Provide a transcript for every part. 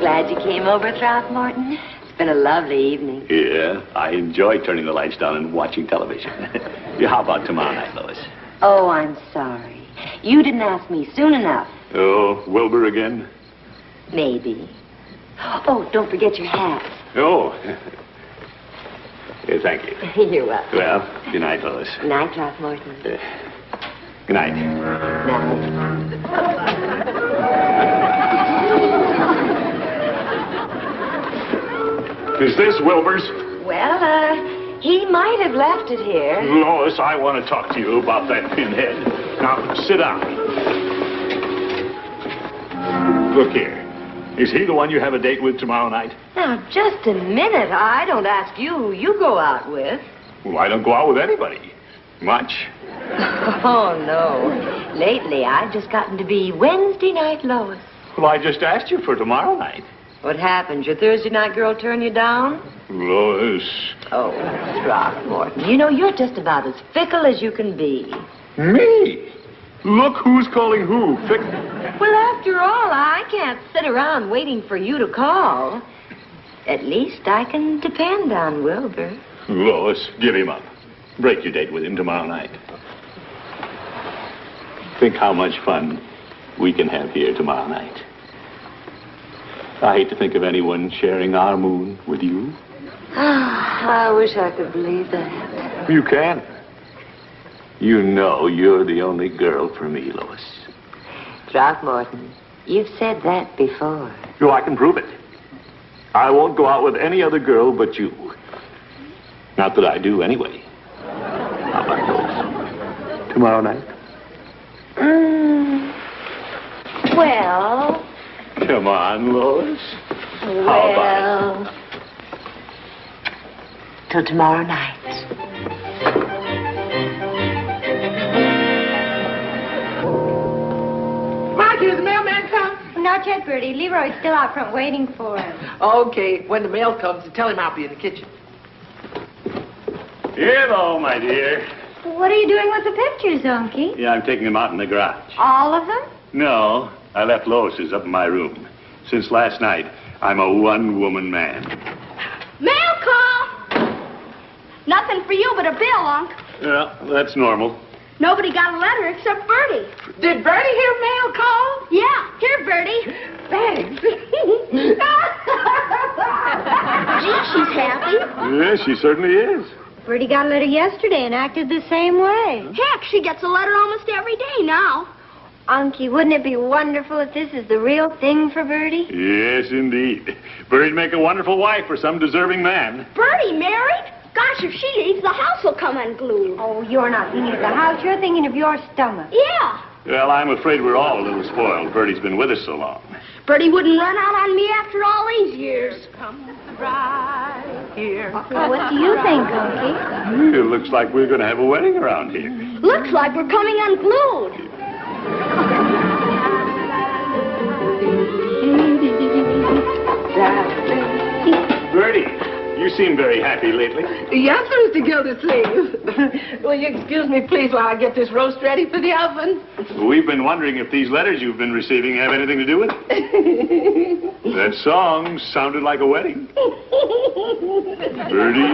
glad you came over, Throckmorton. It's been a lovely evening. Yeah, I enjoy turning the lights down and watching television. How about tomorrow night, Lois? Oh, I'm sorry. You didn't ask me soon enough. Oh, Wilbur again? Maybe. Oh, don't forget your hat. Oh. Thank you. You're welcome. Well, good night, Lois. Good night, Throckmorton. Good night. Is this Wilbur's? Well, he might have left it here. Lois, I want to talk to you about that pinhead. Now, sit down. Look here. Is he the one you have a date with tomorrow night? Now, just a minute. I don't ask you who you go out with. Well, I don't go out with anybody. Much. Oh, no. Lately, I've just gotten to be Wednesday night Lois. Well, I just asked you for tomorrow night. What happened? Your Thursday night girl turn you down? Lois. Oh, Throckmorton, you know, you're just about as fickle as you can be. Me? Look who's calling who. Well, after all, I can't sit around waiting for you to call. At least I can depend on Wilbur. Lois, give him up. Break your date with him tomorrow night. Think how much fun we can have here tomorrow night. I hate to think of anyone sharing our moon with you. I wish I could believe that. You can. You know you're the only girl for me, Lois. Throckmorton, you've said that before. Oh, I can prove it. I won't go out with any other girl but you. Not that I do, anyway. How about Lois? Tomorrow night? Well... Come on, Lois. How about it? Till tomorrow night. Margie, has the mailman come? Not yet, Birdie. Leroy's still out front waiting for him. Okay, when the mail comes, tell him I'll be in the kitchen. Hello, my dear. What are you doing with the pictures, Unky? Yeah, I'm taking them out in the garage. All of them? No, I left Lois's up in my room. Since last night, I'm a one-woman man. Mail call! Nothing for you but a bill, Unc. Yeah, that's normal. Nobody got a letter except Birdie. Did Birdie hear mail call? Yeah, here, Birdie. Thanks. Gee, she's happy. Yeah, she certainly is. Birdie got a letter yesterday and acted the same way. Heck, she gets a letter almost every day now. Unky, wouldn't it be wonderful if this is the real thing for Birdie? Yes, indeed. Birdie'd make a wonderful wife for some deserving man. Birdie married? Gosh, if she leaves, the house will come unglued. Oh, you're not thinking of the house. You're thinking of your stomach. Yeah. Well, I'm afraid we're all a little spoiled. Birdie's been with us so long. Birdie wouldn't run out on me after all these years. Come right here. Well, what do you think, Unky? It looks like we're going to have a wedding around here. Looks like we're coming unglued. Birdie, you seem very happy lately. Yes, Mr. Gildersleeve. Will you excuse me, please, while I get this roast ready for the oven? We've been wondering if these letters you've been receiving have anything to do with it. That song sounded like a wedding. Birdie,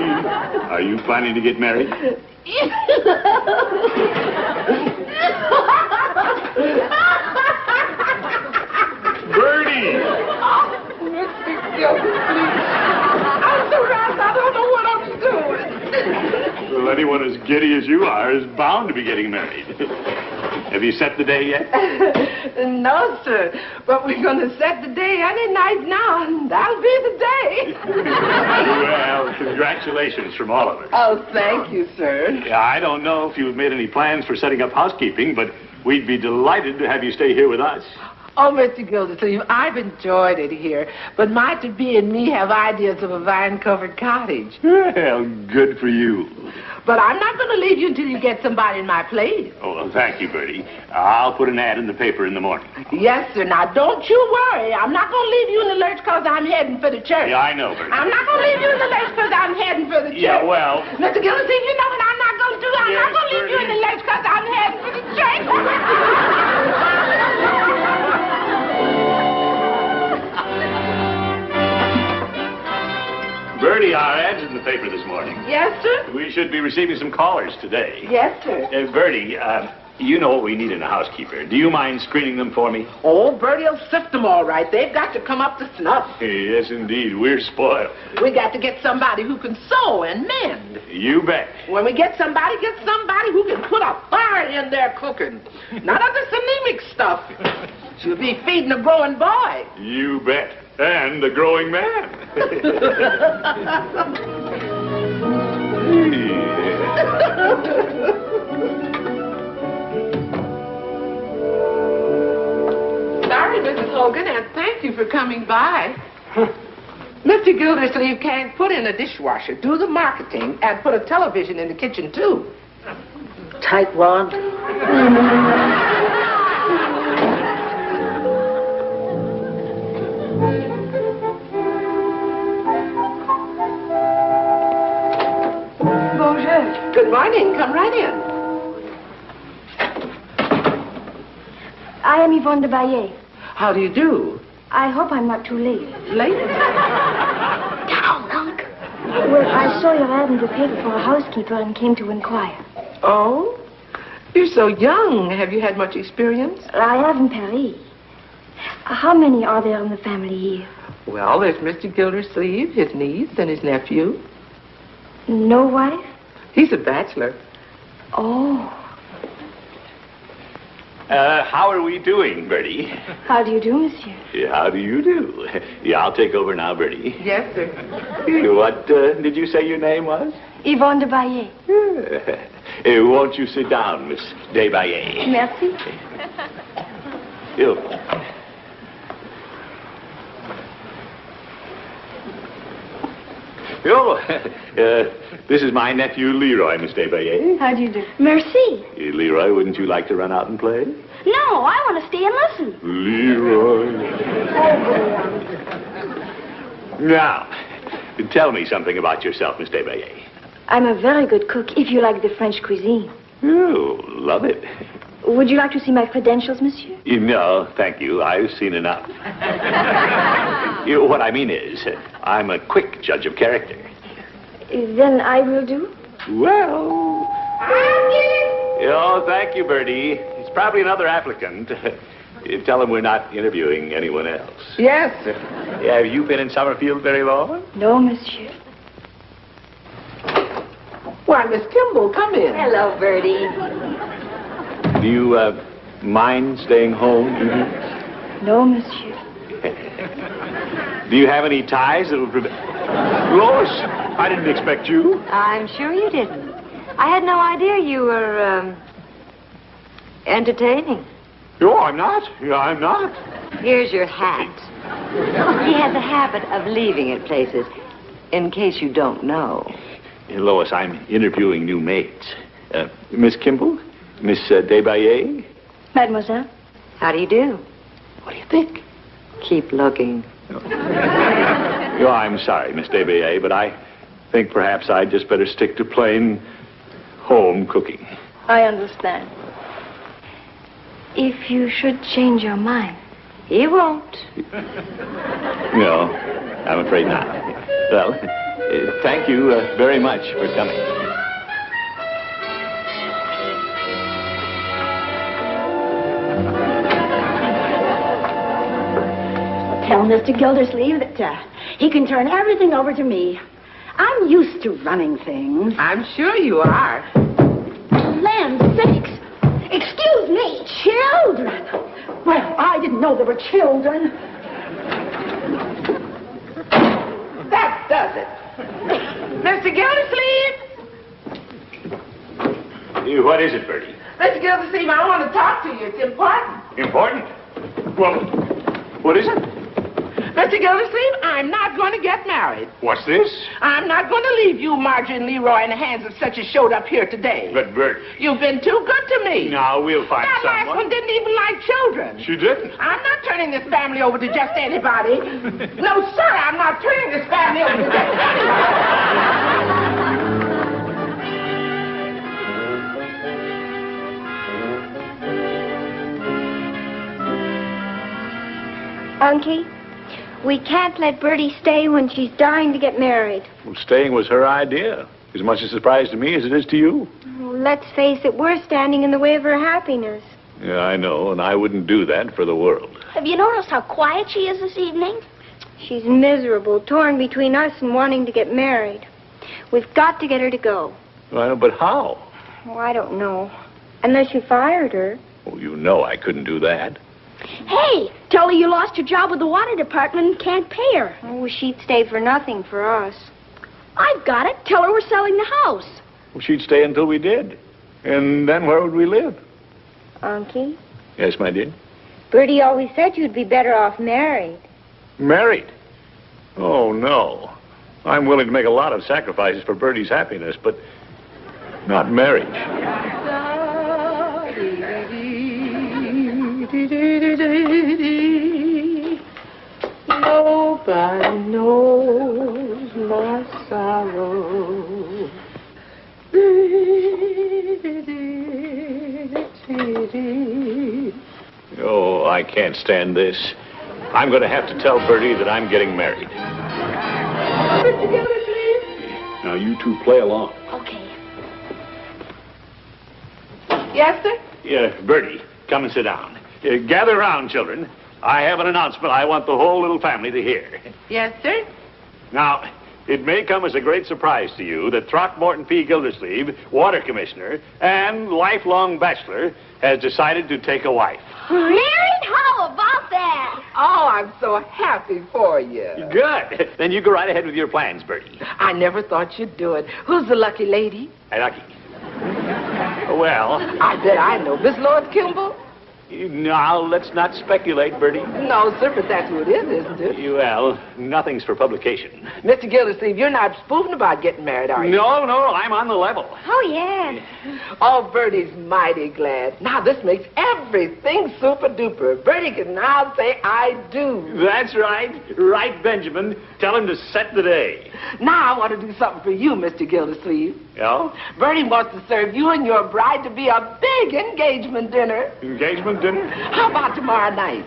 are you planning to get married? Birdie! Mr. Gildersleeve, I'm surprised. I don't know what I'm doing. Well, anyone as giddy as you are is bound to be getting married. Have you set the day yet? No, sir. But we're going to set the day any night now, and that'll be the day. Well, congratulations from all of us. Oh, thank you, sir. Yeah, I don't know if you've made any plans for setting up housekeeping, but we'd be delighted to have you stay here with us. Oh, Mr. Gildersleeve, I've enjoyed it here, but my to-be and me have ideas of a vine-covered cottage. Well, good for you. But I'm not going to leave you until you get somebody in my place. Oh, well, thank you, Birdie. I'll put an ad in the paper in the morning. Yes, sir. Now, don't you worry. I'm not going to leave you in the lurch because I'm heading for the church. Yeah, I know, Birdie. I'm not going to leave you in the lurch because I'm heading for the church. Yeah, well... Mr. Gildersleeve, you know what I'm not going to do? I'm not going to leave you in the lurch because I'm heading for the church. Birdie, our ad's in the paper this morning. Yes, sir? We should be receiving some callers today. Yes, sir. Birdie, you know what we need in a housekeeper. Do you mind screening them for me? Oh, Birdie will sift them all right. They've got to come up to snuff. Yes, indeed. We're spoiled. We got to get somebody who can sew and mend. You bet. When we get somebody who can put a fire in their cooking. None of this anemic stuff. She'll be feeding a growing boy. You bet. And a growing man. Sorry, Mrs. Hogan, and thank you for coming by. Mr. Gildersleeve can't put in a dishwasher, do the marketing, and put a television in the kitchen, too. Tight wad. Bonjour. Good morning. Come right in. I am Yvonne de Baillet. How do you do? I hope I'm not too late. Late? Down, Unc. Well, I saw your ad in the paper for a housekeeper and came to inquire. Oh? You're so young. Have you had much experience? I have in Paris. How many are there in the family here? Well, there's Mr. Gildersleeve, his niece, and his nephew. No wife? He's a bachelor. Oh. How are we doing, Birdie? How do you do, monsieur? How do you do? Yeah, I'll take over now, Birdie. Yes, sir. What did you say your name was? Yvonne de Baillet. Won't you sit down, Miss Desbaillet? Merci. You. This is my nephew, Leroy, Miss Desbaillet. How do you do? Merci. Leroy, wouldn't you like to run out and play? No, I want to stay and listen. Leroy. Now, tell me something about yourself, Miss Desbaillet. I'm a very good cook, if you like the French cuisine. Oh, love it. Would you like to see my credentials, monsieur? No, thank you. I've seen enough. What I mean is, I'm a quick judge of character. Then I will do. Well... Oh, thank you, Birdie. It's probably another applicant. Tell him we're not interviewing anyone else. Yes, sir. Have you been in Summerfield very long? No, monsieur. Why, Miss Kimball, come in. Hello, Birdie. Do you, mind staying home? No, monsieur. Do you have any ties that would prevent... Lois, I didn't expect you. I'm sure you didn't. I had no idea you were, entertaining. No, I'm not. I'm not. Here's your hat. He has a habit of leaving at places, in case you don't know. Lois, I'm interviewing new maids. Miss Kimball? Miss Desbaillet? Mademoiselle? How do you do? What do you think? Keep looking. Oh, I'm sorry, Miss Desbaillet, but I think perhaps I'd just better stick to plain home cooking. I understand. If you should change your mind. He won't. No, I'm afraid not. Well, thank you very much for coming. Tell Mr. Gildersleeve that he can turn everything over to me. I'm used to running things. I'm sure you are. Land sakes! Excuse me, children! Well, I didn't know there were children. That does it. Mr. Gildersleeve! What is it, Birdie? Mr. Gildersleeve, I want to talk to you. It's important. Important? Well, what is it? Mr. Gildersleeve, I'm not going to get married. What's this? I'm not going to leave you, Marjorie and Leroy, in the hands of such as showed up here today. But, Bert. You've been too good to me. Now, we'll find That last someone. one didn't even like children. She didn't. I'm not turning this family over to just anybody. No, sir, I'm not turning this family over to just anybody. Unky, We can't let Birdie stay when she's dying to get married. Well, staying was her idea. As much a surprise to me as it is to you. Well, let's face it, we're standing in the way of her happiness. Yeah, I know, and I wouldn't do that for the world. Have you noticed how quiet she is this evening? She's miserable, torn between us and wanting to get married. We've got to get her to go. Well, but how? Oh, I don't know. Unless you fired her. Oh, you know I couldn't do that. Hey, tell her you lost your job with the water department and can't pay her. Oh, she'd stay for nothing for us. I've got it. Tell her we're selling the house. Well, she'd stay until we did. And then where would we live? Unky, Yes, my dear? Birdie always said you'd be better off married. Married? Oh, no. I'm willing to make a lot of sacrifices for Birdie's happiness, but not marriage. Nobody knows my sorrow. Oh, I can't stand this. I'm going to have to tell Birdie that I'm getting married. Mr. Gildersleeve? Now, you two play along. Okay. Yes, sir? Yeah, Birdie, come and sit down. Gather around, children. I have an announcement I want the whole little family to hear. Yes, sir? Now, it may come as a great surprise to you that Throckmorton P. Gildersleeve, water commissioner and lifelong bachelor, has decided to take a wife. Married? How about that? Oh, I'm so happy for you. Good. Then you go right ahead with your plans, Birdie. I never thought you'd do it. Who's the lucky lady? Hey, Lucky. Well, I bet I know. Miss Lord Kimball? now, let's not speculate, Birdie. No, sir, but that's who it is, isn't it? Well, nothing's for publication. Mr. Gildersleeve, you're not spoofing about getting married, are you? No, I'm on the level. Oh, yes. Oh, Birdie's mighty glad. Now, this makes everything super-duper. Birdie can now say, I do. That's right. Right, Benjamin. Tell him to set the day. Now, I want to do something for you, Mr. Gildersleeve. Yeah? Birdie wants to serve you and your bride-to-be a big engagement dinner. Engagement dinner? How about tomorrow night?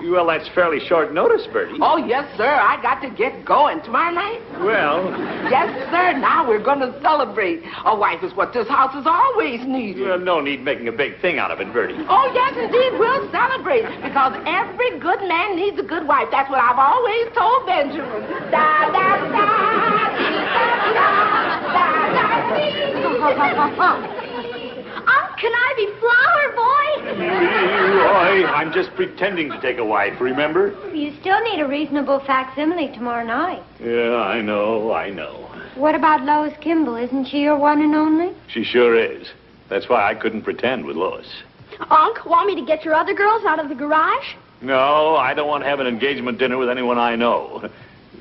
Well, that's fairly short notice, Birdie. Oh, yes, sir. I got to get going. Tomorrow night? Well, Yes, sir. Now we're going to celebrate. A wife is what this house has always needed. well, no need making a big thing out of it, Birdie. Oh, yes, indeed. We'll celebrate. Because every good man needs a good wife. That's what I've always told Benjamin. Da, da, da, da, da, da, da, dee. Can I be flower boy? Roy, I'm just pretending to take a wife, remember? You still need a reasonable facsimile tomorrow night. Yeah, I know. What about Lois Kimball? Isn't she your one and only? She sure is. That's why I couldn't pretend with Lois. Unc, want me to get your other girls out of the garage? No, I don't want to have an engagement dinner with anyone I know.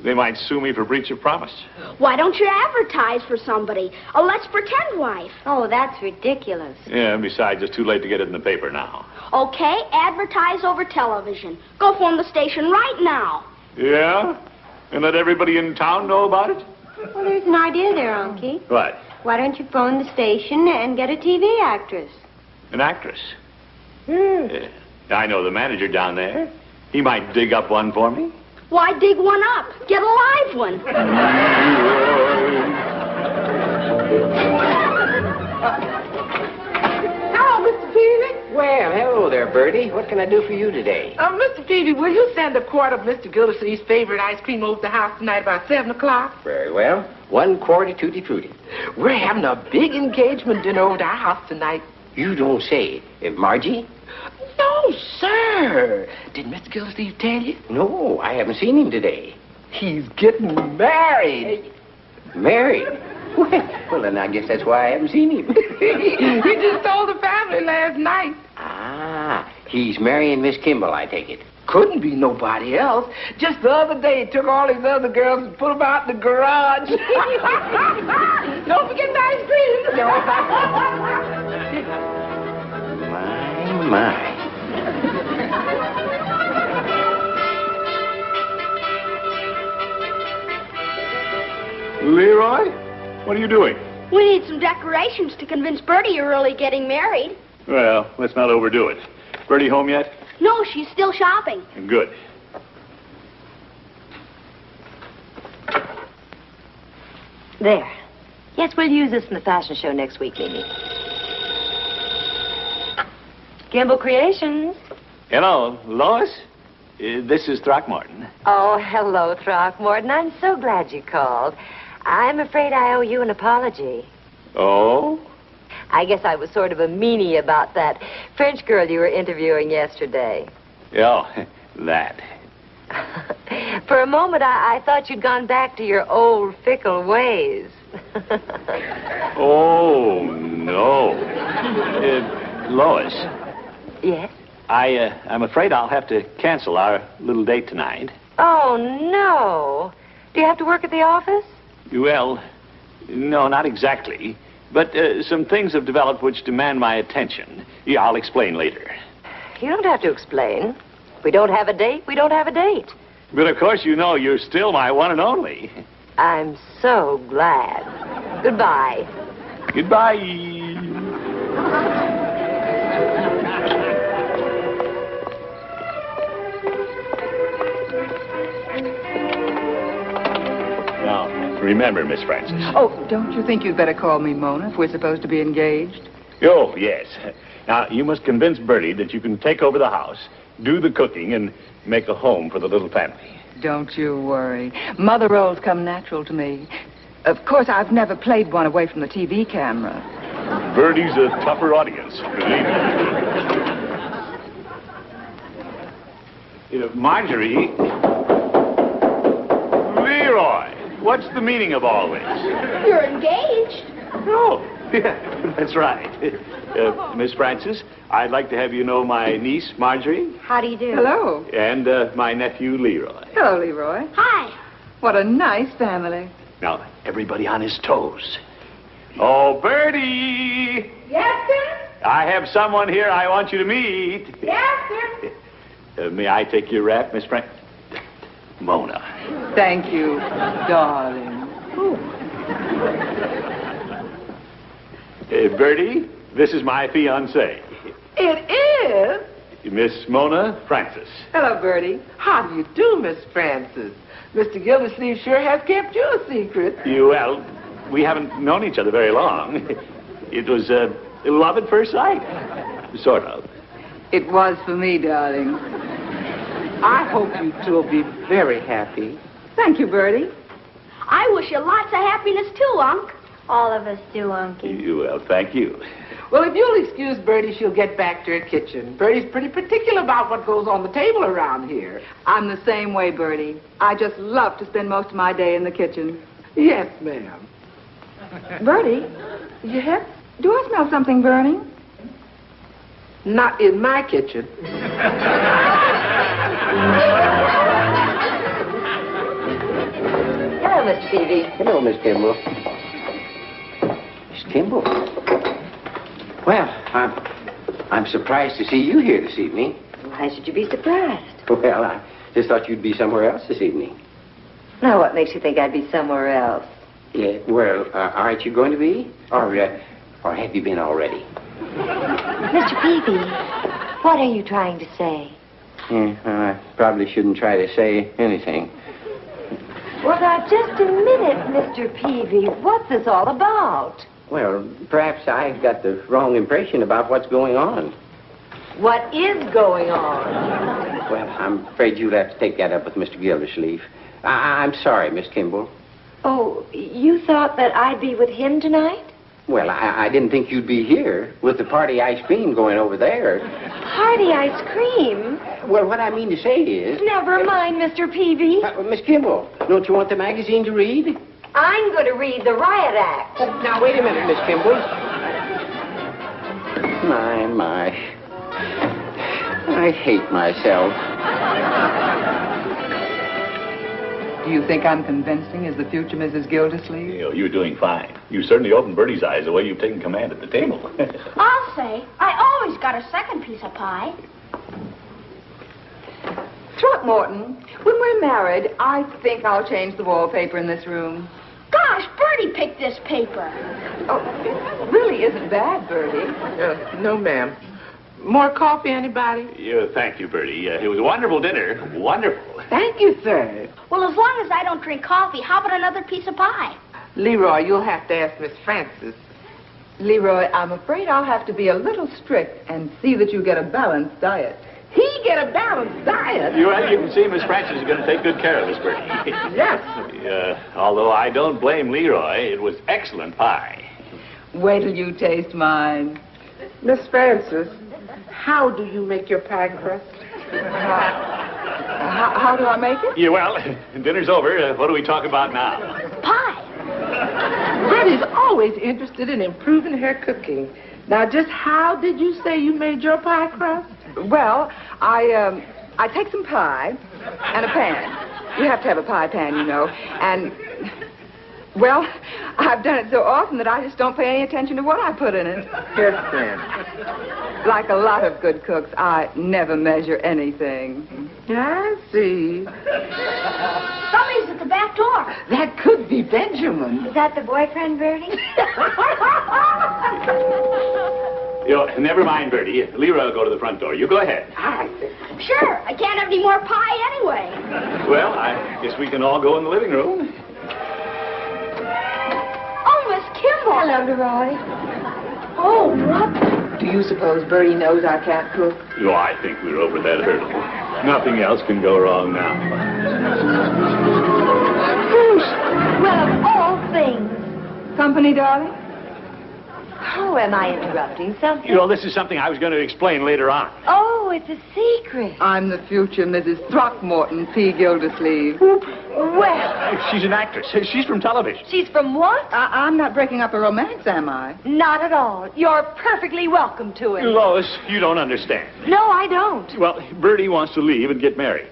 They might sue me for breach of promise. Why don't you advertise for somebody? A let's pretend wife. Oh, that's ridiculous. Yeah, and besides, it's too late to get it in the paper now. Okay, advertise over television. Go phone the station right now. Yeah? And let everybody in town know about it? Well, there's an idea there, Unky. What? Why don't you phone the station and get a TV actress? An actress? Yeah. I know the manager down there. He might dig up one for me. Why dig one up? Get a live one. Hello, Mr. Peavy. Well, hello there, Birdie. What can I do for you today? Mr. Peavy, will you send a quart of Mr. Gildersleeve's favorite ice cream over to the house tonight about 7 o'clock? Very well. 1 quart of Tutti Frutti. We're having a big engagement dinner over to our house tonight. You don't say. Margie? No, sir. Did Mr. Gildersleeve tell you? No, I haven't seen him today. He's getting married. Married? Well, then I guess that's why I haven't seen him. He just told the family last night. Ah, he's marrying Miss Kimball, I take it. Couldn't be nobody else. Just the other day, he took all his other girls and put them out in the garage. Don't forget the ice cream. My. Leroy? What are you doing? We need some decorations to convince Birdie you're really getting married. Well, let's not overdo it. Birdie home yet? No, she's still shopping. Good. There. Yes, we'll use this in the fashion show next week, Mimi. Gimbal Creations. Hello, Lois. This is Throckmorton. Oh, hello, Throckmorton. I'm so glad you called. I'm afraid I owe you an apology. Oh? I guess I was sort of a meanie about that French girl you were interviewing yesterday. Oh, that. For a moment, I thought you'd gone back to your old fickle ways. Oh, no. Lois. Yes? I'm afraid I'll have to cancel our little date tonight. Oh, no. Do you have to work at the office? Well, no, not exactly. But some things have developed which demand my attention. Yeah, I'll explain later. You don't have to explain. If we don't have a date, we don't have a date. But of course, you know you're still my one and only. I'm so glad. Goodbye. Goodbye. Now, remember, Miss Francis. Oh, don't you think you'd better call me Mona if we're supposed to be engaged? Oh, yes. Now, you must convince Birdie that you can take over the house, do the cooking, and make a home for the little family. Don't you worry. Mother roles come natural to me. Of course, I've never played one away from the TV camera. Birdie's a tougher audience, believe me. Marjorie. Leroy, what's the meaning of all this? You're engaged. Oh, yeah, that's right. Miss Francis, I'd like to have you know my niece, Marjorie. How do you do? Hello. And my nephew, Leroy. Hello, Leroy. Hi. What a nice family. Now, everybody on his toes. Oh, Birdie! Yes, sir? I have someone here I want you to meet. Yes, sir? May I take your wrap, Miss Francis? Mona. Thank you, darling. Birdie, this is my fiancée, It is? Miss Mona Francis. Hello, Birdie. How do you do, Miss Francis? Mr. Gildersleeve sure has kept you a secret. Well, we haven't known each other very long. It was love at first sight. Sort of. It was for me, darling. I hope you two will be very happy. Thank you, Birdie. I wish you lots of happiness, too, Unc. All of us do, Unky. Well, thank you. Well, if you'll excuse Birdie, she'll get back to her kitchen. Birdie's pretty particular about what goes on the table around here. I'm the same way, Birdie. I just love to spend most of my day in the kitchen. Yes, ma'am. Birdie, Yes? do I smell something burning? Not in my kitchen. Hello, Mr. Peavy. Hello, Miss Kimball. Miss Kimball? Well, I'm surprised to see you here this evening. Why should you be surprised? Well, I just thought you'd be somewhere else this evening. Now, what makes you think I'd be somewhere else? Yeah, well, aren't you going to be? Or have you been already? Mr. Peavy, what are you trying to say? Yeah, I probably shouldn't try to say anything. Well, now, just a minute, Mr. Peavy. What's this all about? Well, perhaps I got the wrong impression about what's going on. What is going on? Well, I'm afraid you'll have to take that up with Mr. Gildersleeve. I'm sorry, Miss Kimball. Oh, you thought that I'd be with him tonight? Well, I didn't think you'd be here with the party ice cream going over there. Party ice cream? Well, what I mean to say is... Never mind, Mr. Peavy. Miss Kimball, don't you want the magazine to read? I'm going to read the Riot Act. Now, wait a minute, Miss Kimball. My. I hate myself. Do you think I'm convincing as the future Mrs. Gildersleeve? You're doing fine. You certainly opened Birdie's eyes the way you've taken command at the table. I'll say, I always got a second piece of pie. Throckmorton, when we're married, I think I'll change the wallpaper in this room. Gosh, Birdie picked this paper. Oh, it really isn't bad, Birdie. No, ma'am. More coffee, anybody? Thank you, Birdie. It was a wonderful dinner. Wonderful. Thank you, sir. Well, as long as I don't drink coffee, how about another piece of pie? Leroy, you'll have to ask Miss Frances. Leroy, I'm afraid I'll have to be a little strict and see that you get a balanced diet. He get a balanced diet? You can see Miss Frances is going to take good care of us, Birdie. Yes. Although I don't blame Leroy, it was excellent pie. Wait till you taste mine. Miss Frances, how do you make your pie crust? How do I make it? Yeah, well, dinner's over. What do we talk about now? Pie. Birdie's always interested in improving her cooking. Now, just how did you say you made your pie crust? Well, I take some pie and a pan. You have to have a pie pan, you know. And, well, I've done it so often that I just don't pay any attention to what I put in it. Yes, ma'am. Like a lot of good cooks, I never measure anything. I see. Somebody's at the back door. That could be Benjamin. Is that the boyfriend, Birdie? Never mind, Birdie. Leroy will go to the front door. You go ahead. Sure. I can't have any more pie anyway. Well, I guess we can all go in the living room. Oh, Miss Kimball. Hello, Leroy. Oh, what? Do you suppose Birdie knows I can't cook? Oh, I think we're over that hurdle. Nothing else can go wrong now. Well, of all things. Company, darling? Oh, am I interrupting something? This is something I was going to explain later on. Oh, it's a secret. I'm the future Mrs. Throckmorton P. Gildersleeve. Well, She's an actress. She's from television. she's from what? I'm not breaking up a romance, am I? Not at all. You're perfectly welcome to it. Lois, you don't understand. No, I don't. Well, Birdie wants to leave and get married.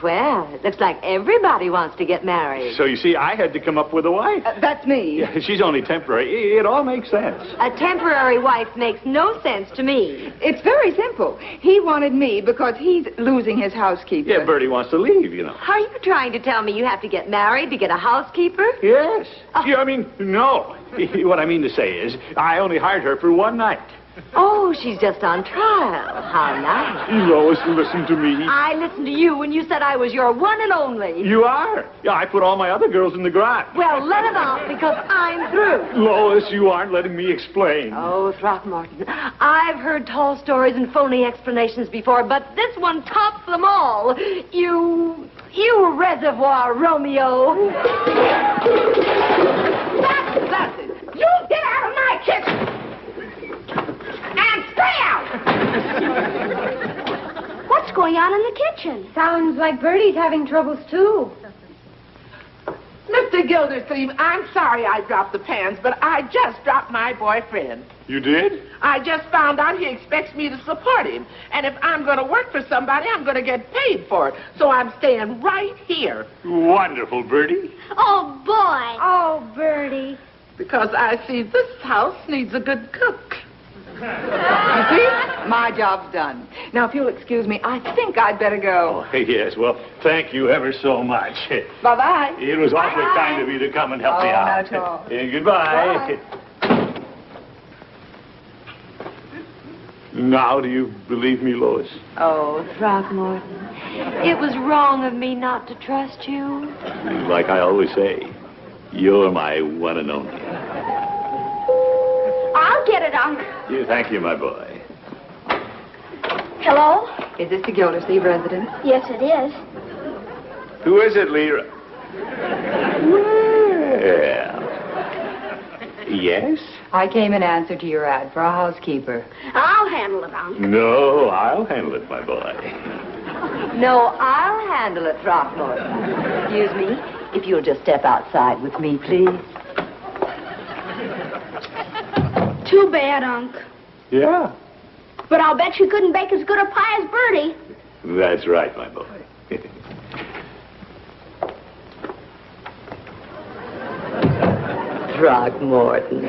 Well, it looks like everybody wants to get married. So, you see, I had to come up with a wife. That's me. Yeah, she's only temporary. It all makes sense. A temporary wife makes no sense to me. It's very simple. He wanted me because he's losing his housekeeper. Yeah, Birdie wants to leave, Are you trying to tell me you have to get married to get a housekeeper? Yes. Oh. Yeah, no. What I mean to say is, I only hired her for one night. Oh, she's just on trial. How nice. Lois, listen to me. I listened to you when you said I was your one and only. You are. Yeah, I put all my other girls in the garage. Well, let them out because I'm through. Lois, you aren't letting me explain. Oh, Throckmorton, I've heard tall stories and phony explanations before, but this one tops them all. You reservoir Romeo. That's it. You get out of my kitchen. And stay out. What's going on in the kitchen? Sounds like Birdie's having troubles, too. Mr. Gildersleeve, I'm sorry I dropped the pans, but I just dropped my boyfriend. You did? I just found out he expects me to support him. And if I'm going to work for somebody, I'm going to get paid for it. So I'm staying right here. Wonderful, Birdie. Oh, boy. Oh, Birdie. Because I see this house needs a good cook. You see? My job's done. Now, if you'll excuse me, I think I'd better go. Oh, yes. Well, thank you ever so much. Bye-bye. It was awfully kind of you to come and help me out. Not at all. Goodbye. Now, do you believe me, Lois? Oh, Throckmorton, it was wrong of me not to trust you. Like I always say, you're my one and only. I'll get it, Unc. Yeah, thank you, my boy. Hello? Is this the Gildersleeve residence? Yes, it is. Who is it, Lyra? Well, yes? I came in answer to your ad for a housekeeper. I'll handle it, Unc. No, I'll handle it, my boy. No, I'll handle it, Throckmorton. Excuse me, if you'll just step outside with me, please. Too bad, Unc. Yeah, But I'll bet you couldn't bake as good a pie as Birdie. that's right, my boy. Throckmorton.